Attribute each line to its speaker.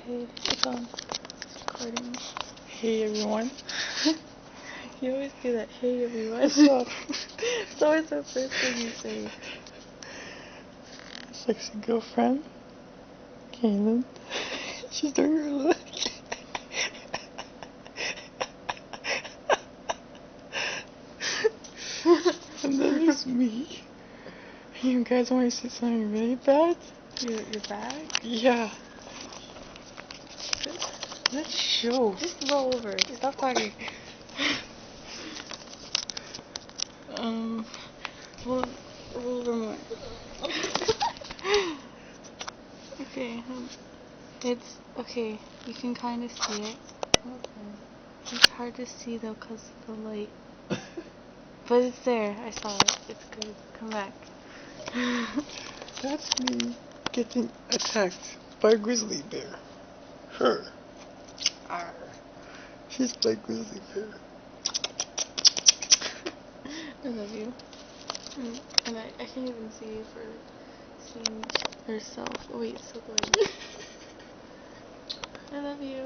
Speaker 1: Okay, it's on. It's recording.
Speaker 2: Hey everyone.
Speaker 1: You always do that. Hey everyone.
Speaker 2: What's up?
Speaker 1: It's always the first thing you say.
Speaker 2: Sexy girlfriend, Kaylin. She's doing her look. And then there's me. You guys want to see something really bad?
Speaker 1: Your bag?
Speaker 2: Yeah. Let's show.
Speaker 1: Just roll over. Stop talking. Roll over more. Okay. It's okay. You can kind of see it.
Speaker 2: Okay.
Speaker 1: It's hard to see though because of the light. But it's there. I saw it. It's good. Come back.
Speaker 2: That's me getting attacked by a grizzly bear. Her. Arr. She's my grizzly bear.
Speaker 1: I love you. And I can't even see you for seeing herself. Oh wait, still going. I love you.